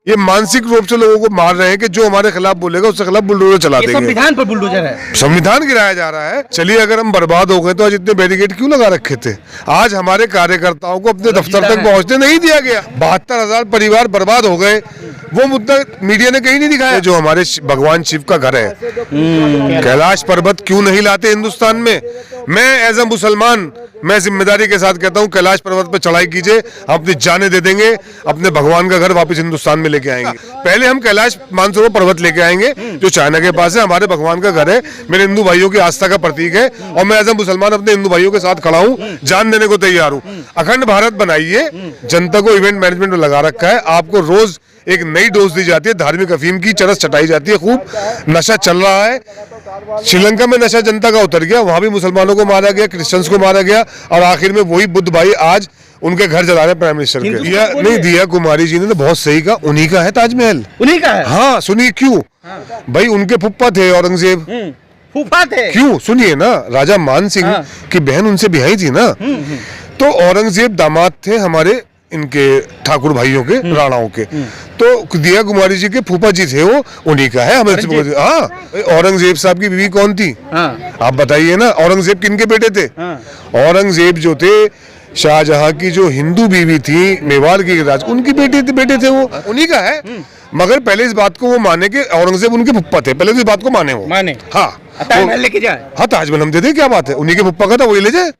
ये मानसिक रूप से लोगों को मार रहे हैं कि जो हमारे खिलाफ बोलेगा उसके खिलाफ बुलडोजर चला देंगे। संविधान पर बुलडोजर है, संविधान गिराया जा रहा है। चलिए अगर हम बर्बाद हो गए तो आज इतने बैरिकेड क्यों लगा रखे थे? आज हमारे कार्यकर्ताओं को अपने दफ्तर तक पहुंचने नहीं दिया गया। 72,000 परिवार बर्बाद हो गए, वो मुद्दा मीडिया ने कहीं नहीं दिखाया। जो हमारे भगवान शिव का घर है, कैलाश पर्वत क्यों नहीं लाते हिंदुस्तान में? मैं एज अ मुसलमान मैं जिम्मेदारी के साथ कहता हूं कैलाश पर्वत पे चढ़ाई कीजिए, हम अपनी जानें दे देंगे, अपने भगवान का घर वापस हिंदुस्तान में लेके आएंगे। पहले हम कैलाश मानसरोवर पर्वत लेके आएंगे जो चाइना के पास है, हमारे भगवान का घर है, मेरे हिंदू भाइयों की आस्था का प्रतीक है और मैं एज अ मुसलमान अपने हिंदू भाइयों के साथ खड़ा हूँ, जान देने को तैयार हूँ। अखंड भारत बनाइए, जनता को इवेंट मैनेजमेंट में लगा रखा है, आपको रोज एक नई डोज दी जाती है, धार्मिक अफीम की चरस चटाई जाती है, खूब नशा चल रहा है। श्रीलंका में नशा जनता का उतर गया, वहां भी मुसलमानों को मारा गया, क्रिश्चियंस को मारा गया और आखिर में वही बुद्ध भाई आज उनके घर जला रहे प्राइम मिनिस्टर के। दिया नहीं, दिया कुमारी जी ने तो बहुत सही कहा, उन्हीं का है ताजमहल, उन्हीं का है। हाँ सुनिए क्यों, भाई उनके फुप्पा थे औरंगजेब, फूफा थे क्यों सुनिए ना, राजा मान सिंह की बहन उनसे ब्याही थी ना, तो औरंगजेब दामाद थे हमारे इनके ठाकुर भाइयों के, राणाओं के, तो दिया कुमारी जी के फूफा जी थे, वो उन्हीं का है। हमें हाँ, औरंगजेब साहब की बीवी कौन थी? आप बताइए ना, औरंगजेब किनके बेटे थे? औरंगजेब जो थे शाहजहां की जो हिंदू बीवी थी मेवाड़ की राज, उनकी बेटे थे, वो उन्हीं का है। मगर पहले इस बात को वो माने कि औरंगजेब उनके फुप्पा थे, पहले तो इस बात को माने वो, माने हाँ ताजमहल लेके जाए, हाँ ताजमहल हम दे दे, क्या बात है, उन्हीं के फुप्पा का था, वही ले जाए।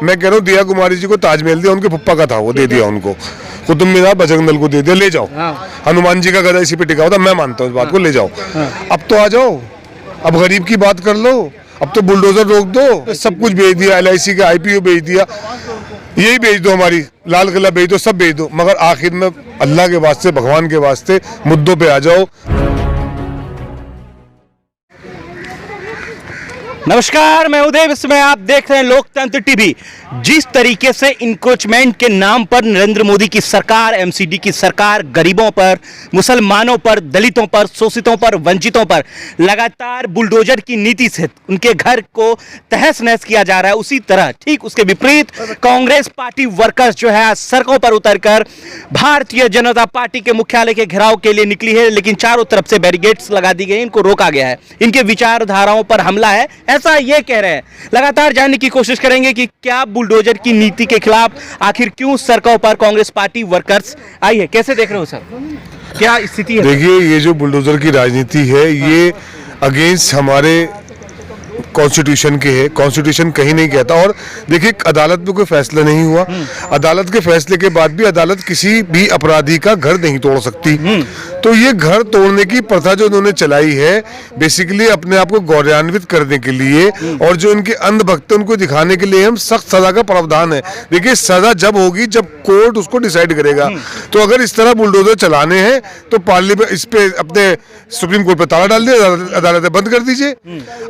मैं कह रहा हूँ दिया कुमारी जी को ताजमहल दिया, उनके फुप्पा का था, वो दे दिया उनको। कुतुब मीनार बजरंग दल को दे दिया, ले जाओ। हनुमान जी का गदा इसी पे टिका होता, मैं मानता हूँ इस बात को, ले जाओ। अब तो आ जाओ, अब गरीब की बात कर लो, अब तो बुलडोजर रोक दो, सब कुछ बेच दिया, LIC का IPO बेच दिया, यही बेच दो, हमारी लाल किला बेच दो, सब बेच दो, मगर आखिर में अल्लाह के वास्ते भगवान के वास्ते मुद्दों पे आ जाओ। नमस्कार, मैं उदय विश्व में, आप देख रहे हैं लोकतंत्र टीवी। जिस तरीके से इंक्रोचमेंट के नाम पर नरेंद्र मोदी की सरकार, MCD की सरकार गरीबों पर, मुसलमानों पर, दलितों पर, शोषितों पर, वंचितों पर लगातार बुलडोजर की नीति से उनके घर को तहस नहस किया जा रहा है, उसी तरह ठीक उसके विपरीत कांग्रेस पार्टी वर्कर्स जो है सड़कों पर उतरकर भारतीय जनता पार्टी के मुख्यालय के घेराव के लिए निकली है, लेकिन चारों तरफ से बैरिकेड्स लगा दी गई, इनको रोका गया है, इनके विचारधाराओं पर हमला है, ऐसा ये कह रहे हैं। लगातार जानने की कोशिश करेंगे कि क्या बुलडोजर की नीति के खिलाफ आखिर क्यों सड़कों पर कांग्रेस पार्टी वर्कर्स आई है। कैसे देख रहे हो सर, क्या स्थिति है? देखिए, ये जो बुलडोजर की राजनीति है, ये अगेंस्ट हमारे कॉन्स्टिट्यूशन के है, कॉन्स्टिट्यूशन कहीं नहीं कहता। और देखिए, अदालत में कोई फैसला नहीं हुआ, अदालत के फैसले के बाद भी अदालत किसी भी अपराधी का घर नहीं तोड़ सकती, तो ये घर तोड़ने की प्रथा जो उन्होंने चलाई है बेसिकली अपने आप को गौरवान्वित करने के लिए, और जो इनके अंधभक्त उनको दिखाने के लिए हम सख्त सजा का प्रावधान है। देखिए, सजा जब होगी जब कोर्ट उसको डिसाइड करेगा, तो अगर इस तरह बुलडोजर चलाने हैं तो पार्लियामेंट इस पे अपने सुप्रीम कोर्ट पे ताला डाल दिया, अदालतें बंद कर दीजिए।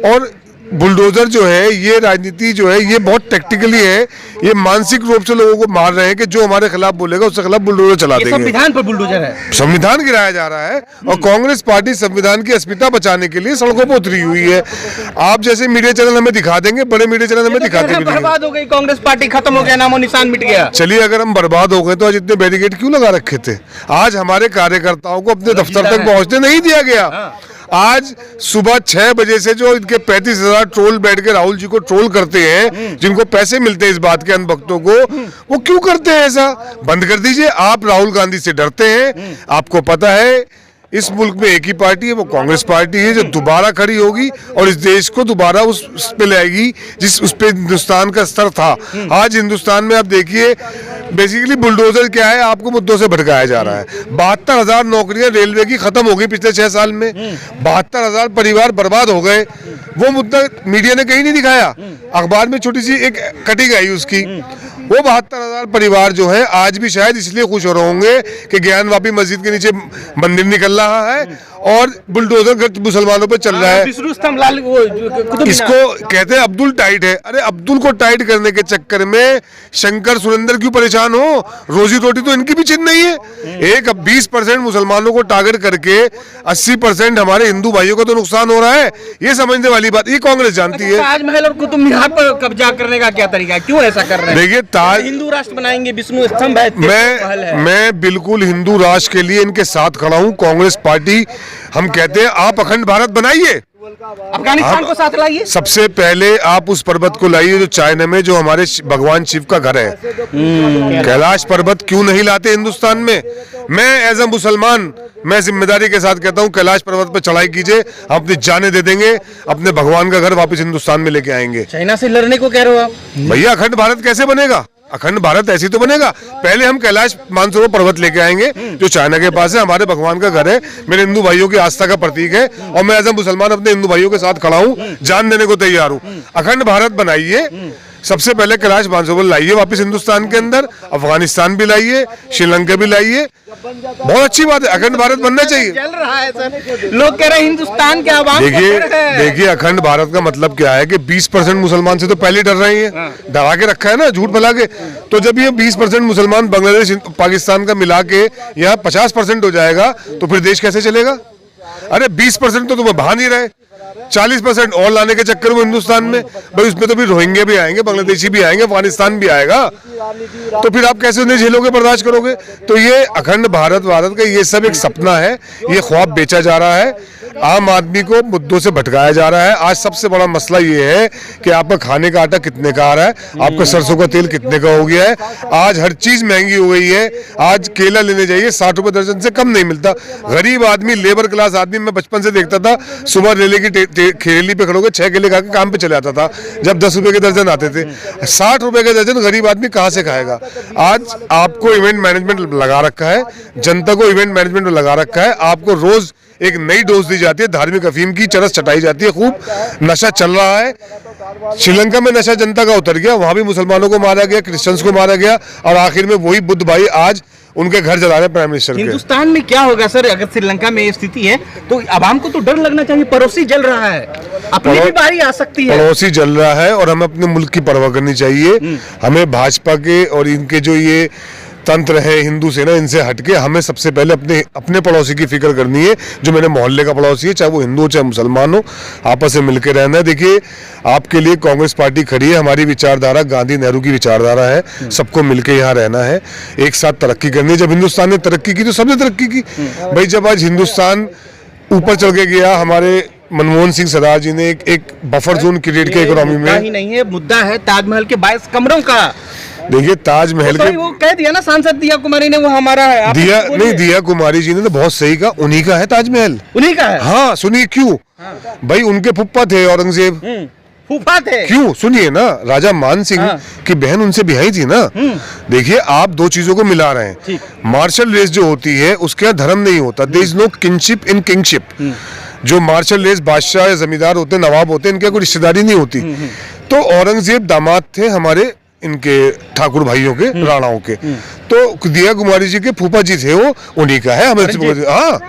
और बुलडोजर जो है, ये राजनीति जो है, ये बहुत टैक्टिकली है, ये मानसिक रूप से लोगों को मार रहे हैं कि जो हमारे खिलाफ बोलेगा उसके खिलाफ बुलडोजर चला देंगे। संविधान पर बुलडोजर है, संविधान गिराया जा रहा है और कांग्रेस पार्टी संविधान की अस्मिता बचाने के लिए सड़कों पर उतरी हुई है। आप जैसे मीडिया चैनल हमें दिखा देंगे, बड़े मीडिया चैनल हमें दिखाते भी नहीं। बर्बाद हो गई कांग्रेस पार्टी, खत्म हो गया, नामो निशान मिट गया। चलिए अगर हम बर्बाद हो गए तो आज इतने बैरिकेड क्यों लगा रखे थे? आज हमारे कार्यकर्ताओं को अपने दफ्तर तक पहुंचने नहीं दिया गया। आज सुबह 6 बजे से जो इनके 35,000 ट्रोल बैठ के राहुल जी को ट्रोल करते हैं, जिनको पैसे मिलते हैं इस बात के अंधभक्तों को, वो क्यों करते हैं ऐसा? बंद कर दीजिए। आप राहुल गांधी से डरते हैं, आपको पता है इस मुल्क में एक ही पार्टी है, वो कांग्रेस पार्टी है, जो दोबारा खड़ी होगी और इस देश को दोबारा उस पे लाएगी जिस उस पे हिंदुस्तान का स्तर था। आज हिंदुस्तान में आप देखिए, बेसिकली बुलडोजर क्या है, आपको मुद्दों से भटकाया जा रहा है। 72,000 नौकरियां रेलवे की खत्म हो गई पिछले 6 साल में, 72,000 परिवार बर्बाद हो गए, वो मुद्दा मीडिया ने कहीं नहीं दिखाया। अखबार में छोटी सी एक कटिंग आई उसकी, वो 72,000 परिवार जो है आज भी शायद इसलिए खुश हो रहे होंगे कि ज्ञानवापी मस्जिद के नीचे मंदिर निकल रहा है और बुलडोजर मुसलमानों पे चल रहा है। विष्णु स्तंभ लाल वो कुतुब मीनार। इसको कहते हैं अब्दुल टाइट है। अरे अब्दुल को टाइट करने के चक्कर में शंकर सुरेंद्र क्यों परेशान हो? रोजी रोटी तो इनकी भी छिन नहीं है। एक 20% मुसलमानों को टारगेट करके 80% हमारे हिंदू भाइयों का तो नुकसान हो रहा है। ये समझने वाली बात ये कांग्रेस जानती है। ताजमहल और कुतुब मीनार पर कब्जा करने का क्या तरीका है? क्यों ऐसा कर रहे हैं? देखिए हिंदू राष्ट्र बनाएंगे, विष्णु स्तंभ है, मैं बिल्कुल हिंदू राष्ट्र के लिए इनके साथ खड़ा हूं। कांग्रेस पार्टी हम कहते हैं आप अखंड भारत बनाइए, अफगानिस्तान को साथ लाइए। सबसे पहले आप उस पर्वत को लाइए जो चाइना में, जो हमारे भगवान शिव का घर है। कैलाश पर्वत क्यों नहीं लाते हिंदुस्तान में? मैं एज अ मुसलमान मैं जिम्मेदारी के साथ कहता हूं कैलाश पर्वत पर चढ़ाई कीजिए, हम अपनी जानें दे देंगे, अपने भगवान का घर वापस हिंदुस्तान में लेके आएंगे। चाइना से लड़ने को कह रहे हो आप? भैया अखंड भारत कैसे बनेगा? अखंड भारत ऐसी तो बनेगा, पहले हम कैलाश मानसरोवर पर्वत लेके आएंगे जो चाइना के पास है, हमारे भगवान का घर है, मेरे हिंदू भाइयों की आस्था का प्रतीक है, और मैं एज अ मुसलमान अपने हिंदू भाइयों के साथ खड़ा हूं, जान देने को तैयार हूं। अखंड भारत बनाइए, सबसे पहले कैलाश मानसरोवर लाइए वापस हिंदुस्तान के अंदर, अफगानिस्तान भी लाइए, श्रीलंका भी लाइए, बहुत अच्छी बात है। अखंड भारत बनना चाहिए। चल रहा है सर, लोग कह रहे हैं हिंदुस्तान के आवाम। देखिए अखंड भारत का मतलब क्या है कि 20% मुसलमान से तो पहले डर रहे हैं, डरा के रखा है ना, झूठ फैला के। तो जब ये 20% मुसलमान बांग्लादेश पाकिस्तान का मिला के यहाँ 50% हो जाएगा तो फिर देश कैसे चलेगा? अरे 20% तो तुम्हें भान ही रहे, 40% और लाने के चक्कर में हिंदुस्तान में, भाई उसमें तो फिर रोहिंग्या भी आएंगे, बांग्लादेशी भी आएंगे, अफगानिस्तान भी आएगा, तो फिर आप कैसे उन्हें झेलोगे, बर्दाश्त करोगे? तो ये अखंड भारत का ये सब एक सपना है, ये ख्वाब बेचा जा रहा है, आम आदमी को मुद्दों से भटकाया जा रहा है। आज सबसे बड़ा मसला ये है कि आपका खाने का आटा कितने का आ रहा है, आपका सरसों का तेल कितने का हो गया है, आज हर चीज महंगी हो गई है। आज केला लेने जाइए 60 रुपए दर्जन से कम नहीं मिलता। गरीब आदमी, लेबर क्लास आदमी, मैं बचपन से देखता था, सुबह रेले की खेली पे खड़ोगे 6 केले खा के काम पे चले आता था, जब 10 रुपए के दर्जन आते थे। 60 रुपए के दर्जन गरीब आदमी कहाँ से खाएगा? आज आपको इवेंट मैनेजमेंट लगा रखा है, जनता को इवेंट मैनेजमेंट में लगा रखा है, आपको रोज एक नई डोज दी जाती है, धार्मिक अफीम की चरस चटाई जाती है, खूब नशा चल रहा है। श्रीलंका में नशा जनता का उतर गया, वहां भी मुसलमानों को मारा गया, क्रिश्चियंस को मारा गया, और आखिर में वही बुद्ध भाई आज उनके घर जला रहे प्राइम मिनिस्टर के। हिंदुस्तान में क्या होगा सर अगर श्रीलंका में ये स्थिति है? तो आवाम को तो डर लगना चाहिए, पड़ोसी जल रहा है, अपनी भी बारी आ सकती है। पड़ोसी जल रहा है और हमें अपने मुल्क की परवाह करनी चाहिए। हमें भाजपा के और इनके जो ये तंत्र है हिंदू सेना, इनसे हटके हमें सबसे पहले अपने पड़ोसी की फिक्र करनी है, जो मेरे मोहल्ले का पड़ोसी है, चाहे वो हिंदू हो चाहे मुसलमान हो, आपस में मिलकर रहना है। देखिए आपके लिए कांग्रेस पार्टी खड़ी है, हमारी विचारधारा गांधी नेहरू की विचारधारा है, सबको मिलकर यहाँ रहना है, एक साथ तरक्की करनी है। जब हिंदुस्तान ने तरक्की की तो सबने तरक्की की। भाई जब आज हिंदुस्तान ऊपर चल के गया, हमारे मनमोहन सिंह सरदार जी ने एक बफर जोन क्रिएट किया इकोनॉमी में। ही नहीं है, मुद्दा है ताजमहल के 22 कमरों का। देखिए ताजमहल के वो कह दिया ना सांसद दिया कुमारी ने, वो हमारा है। दिया कुमारी जी ने तो बहुत सही कहा, उन्हीं का है ताजमहल, उन्हीं का है। हाँ सुनिए क्यों, भाई उनके फुप्पा थे औरंगजेब, फूफा थे क्यों, सुनिए ना, राजा मान सिंह की बहन उनसे बिहाई थी ना। देखिए आप दो चीजों को मिला रहे हैं। मार्शल रेस जो होती है उसके यहाँ धर्म नहीं होता, there is no kingship in kingship. जो मार्शल रेस बादशाह या जमींदार होते, नवाब होते, इनके कोई रिश्तेदारी नहीं होती। तो औरंगजेब दामाद थे हमारे इनके ठाकुर भाइयों के, राणाओं के, तो दिया कुमारी जी के फूफा जी थे, वो उन्हीं का है। हमें हाँ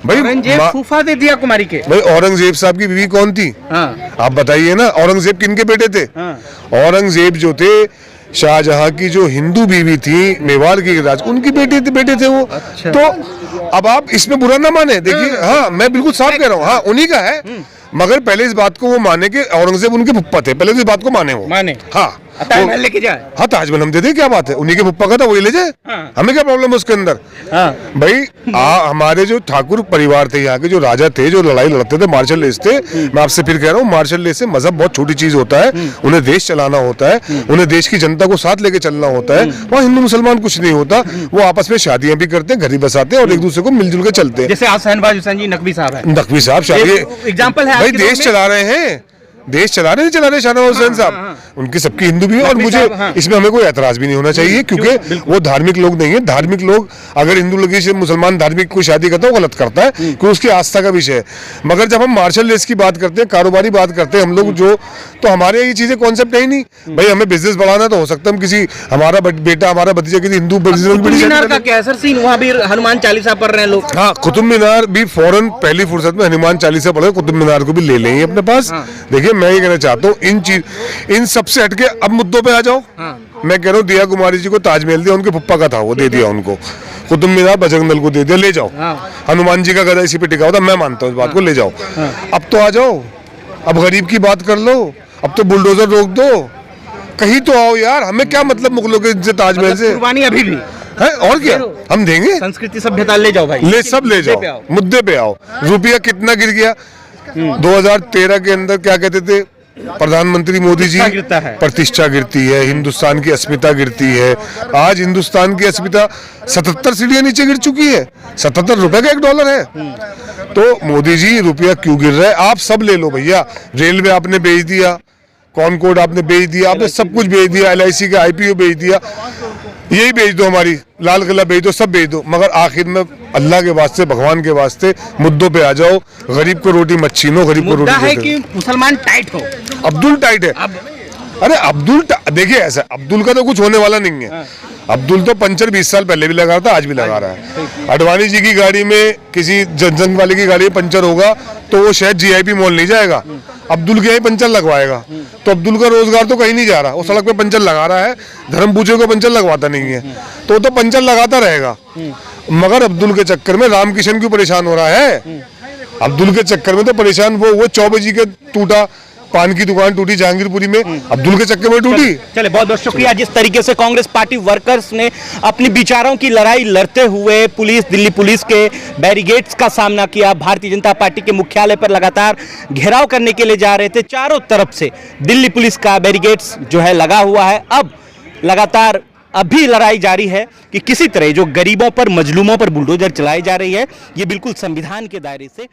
भाई फूफा दे दिया कुमारी के। भाई औरंगजेब साहब की बीवी कौन थी? आप बताइए ना, औरंगजेब किनके बेटे थे? औरंगजेब जो थे शाहजहां की जो हिंदू बीवी थी मेवाड़ की राज, उनकी बेटे थे वो। अच्छा। तो अब आप इसमें बुरा ना माने, देखिए हाँ मैं बिल्कुल साफ कह रहा हूँ, हाँ उन्हीं का है, मगर पहले इस बात को वो माने कि औरंगजेब उनके फुप्पा थे, पहले तो इस बात को माने वो हाँ ताजमहल लेके जाए। हाँ ताजमहल हम दे दे, क्या बात है, उन्हीं के फुप्पा का था वही ले जाए। हमें क्या प्रॉब्लम है उसके अंदर? भाई हमारे जो ठाकुर परिवार थे, यहाँ के जो राजा थे, जो लड़ाई लड़ते थे, मार्शल रेस थे, मैं आपसे फिर कह रहा हूँ मार्शल रेस से मजहब बहुत छोटी चीज होता है, उन्हें देश चलाना होता है, उन्हें देश की जनता को साथ लेके चलना होता है। वहाँ हिंदू मुसलमान कुछ नहीं होता, वो आपस में शादियां भी करते हैं, घर ही बसाते हैं और एक दूसरे को मिलजुल के चलते हैं। जैसे आज शहनवाज हुसैन जी नकवी साहब है, नकवी साहब शादी एग्जाम्पल है, भाई देश चला रहे हैं, देश चला रहे शाहनवाज हुसैन साहब। उनकी सबकी हिंदू भी है, और नकवी मुझे साहब, हाँ। इसमें हमें कोई ऐतराज भी नहीं होना चाहिए, क्योंकि वो धार्मिक लोग नहीं है। धार्मिक लोग अगर हिंदू लड़की से मुसलमान धार्मिक कोई शादी करता है वो गलत करता है, क्योंकि उसकी आस्था का विषय है। मगर जब हम मार्शल रेस की बात करते हैं, कारोबारी बात करते हैं हम लोग जो, तो हमारे ये चीजें कॉन्सेप्ट है ही नहीं। भाई हमें बिजनेस बढ़ाना तो हो सकता है हम किसी हमारा बेटा हमारा भतीजा किसी हिंदू बिजनेस में बड़ी मीनार का क्या है सर सीन, वहाँ भी हनुमान चालीसा पढ़ रहे हैं लोग। हाँ, कुतुब मीनार भी फौरन पहली फुर्सत में हनुमान चालीसा पढ़े, कुतुब मीनार को भी ले लेंगे अपने पास। देखिए मैं ये कहना चाहता हूँ, इन सबसे हटके अब मुद्दों पे आ जाओ। मैं कह रहा हूँ दिया कुमारी जी को ताजमहल दिया, उनके पप्पा का था वो दे दिया उनको। कुतुब मीनार बजरंग दल को दे दिया, ले जाओ। हनुमान जी का गदा इसी पे टिका होता, मैं मानता हूँ इस बात को, ले जाओ। अब तो आ जाओ, अब गरीब की बात कर लो, अब तो बुलडोजर रोक दो, कहीं तो आओ यार। हमें क्या मतलब मुगलों के ताजमहल से, कुर्बानी अभी भी है और क्या हम देंगे। संस्कृति सभ्यता ले जाओ भाई, ले सब ले जाओ, मुद्दे पे आओ। रुपया कितना गिर गया 2013 के अंदर, क्या कहते थे प्रधानमंत्री मोदी जी, गिरता है। प्रतिष्ठा गिरती है, हिंदुस्तान की अस्मिता गिरती है। आज हिंदुस्तान की अस्मिता 77 सीढ़ियां नीचे गिर चुकी है। 77 रुपए का $1 है। तो मोदी जी रुपया क्यों गिर रहा है? आप सब ले लो भैया। रेलवे आपने बेच दिया, कॉनकोड आपने बेच दिया, आपने सब कुछ बेच दिया, LIC का IPO बेच दिया, यही बेच दो, हमारी लाल किला बेच दो, सब बेच दो। मगर आखिर में अल्लाह के वास्ते, भगवान के वास्ते मुद्दों पे आ जाओ। गरीब को रोटी मत छीनो, गरीब को मुद्दा रोटी है दे कि मुसलमान टाइट हो। अब्दुल टाइट है। अरे देखिए ऐसा, अब्दुल का तो कुछ होने वाला नहीं है। अब्दुल तो पंचर 20 साल पहले भी लगा रहा था, आज भी लगा रहा है। अडवाणी जी की गाड़ी में, किसी जनसंघ वाले की गाड़ी में पंचर होगा तो वो शायद GIP मॉल नहीं जाएगा, अब्दुल के यहाँ पंचर लगवाएगा। तो अब्दुल का रोजगार तो कहीं नहीं जा रहा, वो सड़क पे पंचर लगा रहा है, धर्म पूछे को पंचर लगवाता नहीं है, तो पंचर लगाता रहेगा। मगर अब्दुल के चक्कर में रामकिशन क्यों परेशान हो रहा है? अब्दुल के चक्कर में तो परेशान वो चौबे जी के टूटा, पान की दुकान टूटी जहांगीरपुरी में, अब्दुल के चक्कर में टूटी। चले, बहुत बहुत शुक्रिया। जिस तरीके से कांग्रेस पार्टी वर्कर्स ने अपनी विचारों की लड़ाई लड़ते हुए दिल्ली पुलिस के बैरिकेड्स का सामना किया, भारतीय जनता पार्टी के मुख्यालय पर लगातार घेराव करने के लिए जा रहे थे, चारों तरफ से दिल्ली पुलिस का बैरिकेड्स जो है लगा हुआ है। अब लगातार अभी लड़ाई जारी है कि किसी तरह जो गरीबों पर, मजलूमों पर बुलडोजर चलाई जा रही है, ये बिल्कुल संविधान के दायरे से